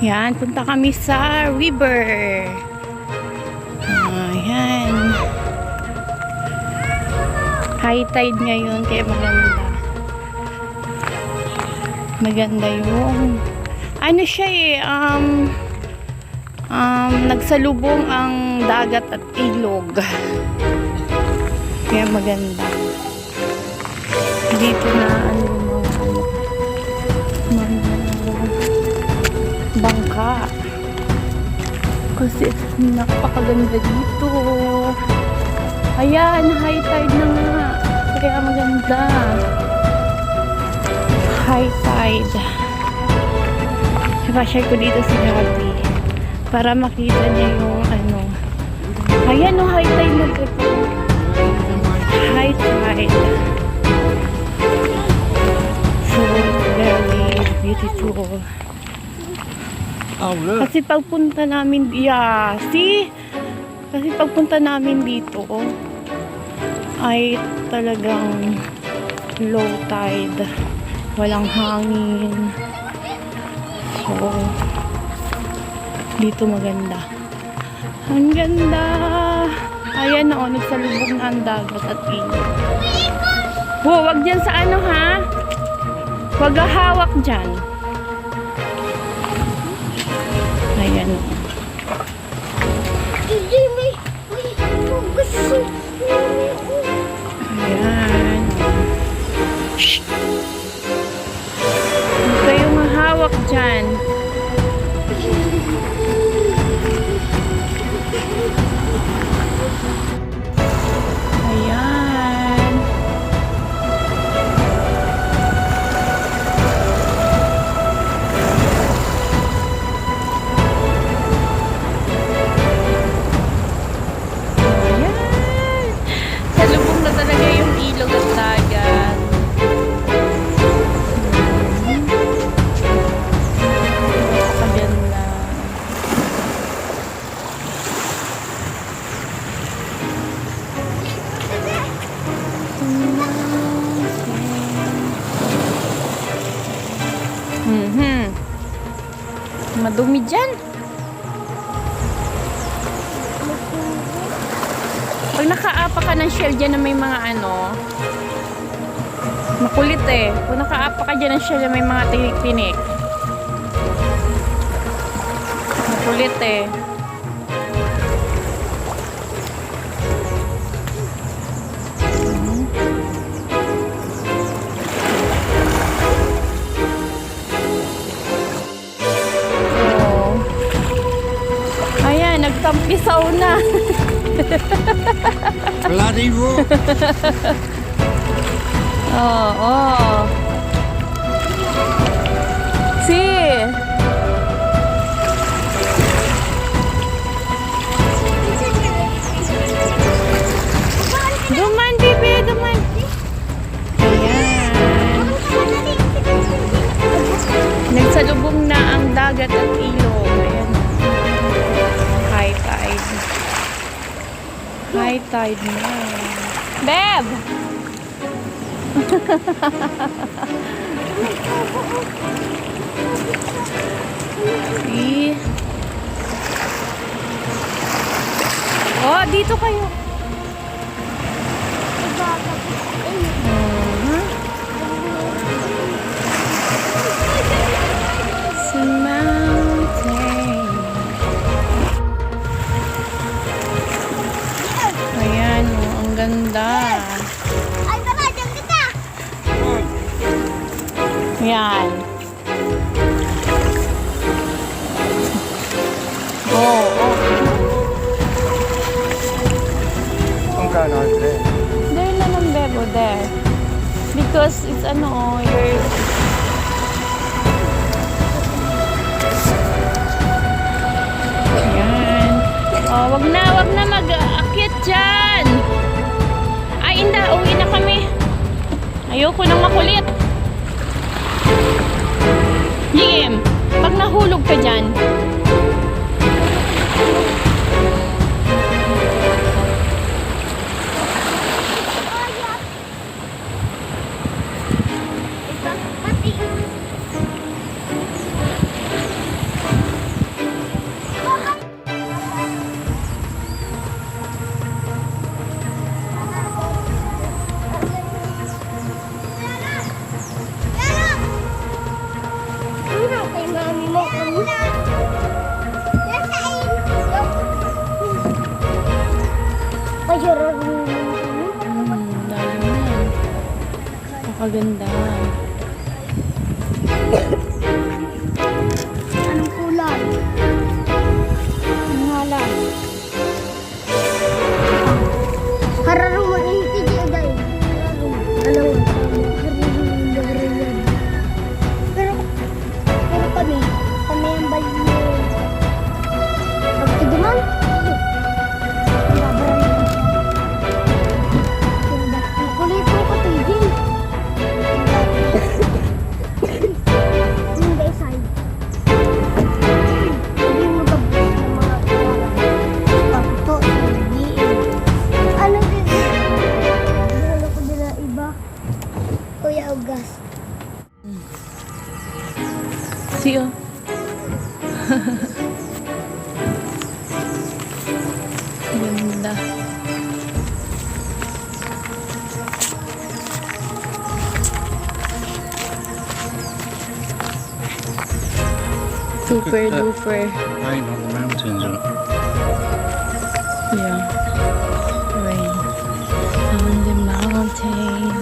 Yan, punta kami sa river. Ayan. High tide ngayon, kaya maganda. Maganda yung ano siya eh, nagsalubong ang dagat at ilog. Kaya maganda. Dito na ano bangka kasi napakaganda dito. Ayan, high tide na nga, kaya maganda. High tide. Ipashare ko dito si Gabi para makita niya yung ano. Ayan, no, high tide na dito. High tide. So very beautiful. Kasi pagpunta namin, kasi pagpunta namin dito ay talagang low tide, walang hangin. So dito maganda, ang ganda. Ayan o, nagsalubog na ang dagat at ilog. Wag dyan sa ano ha, wag hawak dyan. Ayan. Ayan. Shhh. Huwag kayong mahawak dyan. Ayan. Salubong na talaga yung ilog at dagat. Napakaganda. Madumi dyan. Pag nakaapa ka ng shell dyan na may mga ano, makulit eh. Kung nakaapa ka dyan ng shell na may mga tinik-tinik, makulit eh. Ayan, nagtampisaw na. Bloody rock. Oh. See. Duman, bibi, duman. Ayan. Nagsalubong na ang dagat at ilog. Ayan. High tide. High tide na. Beb! See? Oh, dito kayo. Sa mountain. Ayan, oh, ang ganda. Ay, tara, dyan kita. Ayan. Because it's ano, oh, yours. Ayan. Oh, wag na mag-aakyat dyan. Ay, inda, uwi na kami. Ayoko nang makulit. Jim, pag nahulog ka dyan, dami na. Napakaganda. Anong kulay? Ang halay. Hararong mag-inti di agay. Hararong. Dalawa. Hararong. Pero kami ang bali mo. Pagtuduman. Ang kulit mo ka tigil. Hindi side. Hindi mo ka mga paputo. Ano din? Ano ko din na iba? Kuya Ugas. See you. Ganda. Super duper. Rain on the mountains. Yeah. Rain on the mountain.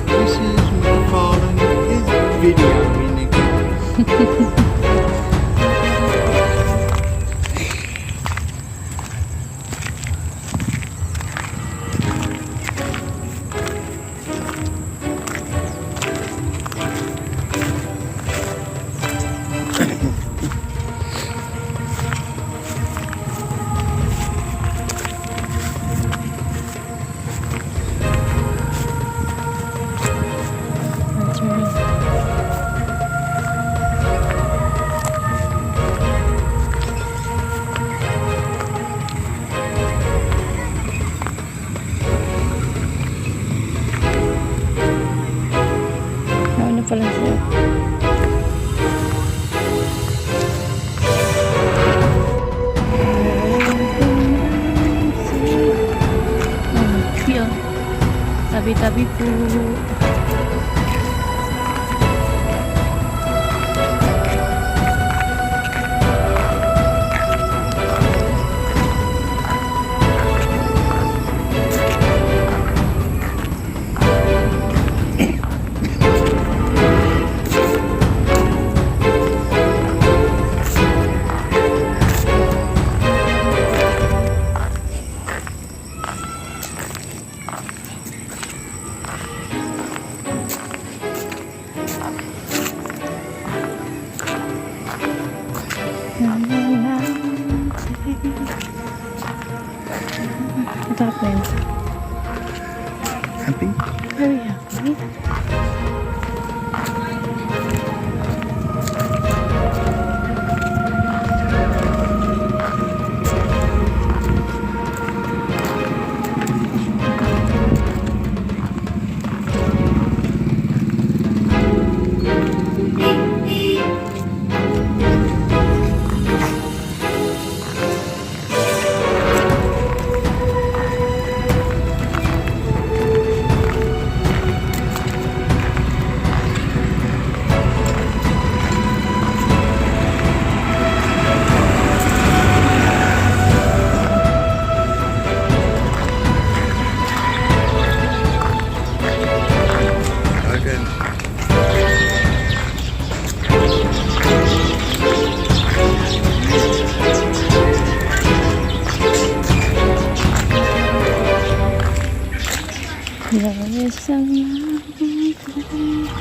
This is McFarlane is video meaning. Ano pala siya? Siya. Tabi-tabi po. Mm-hmm.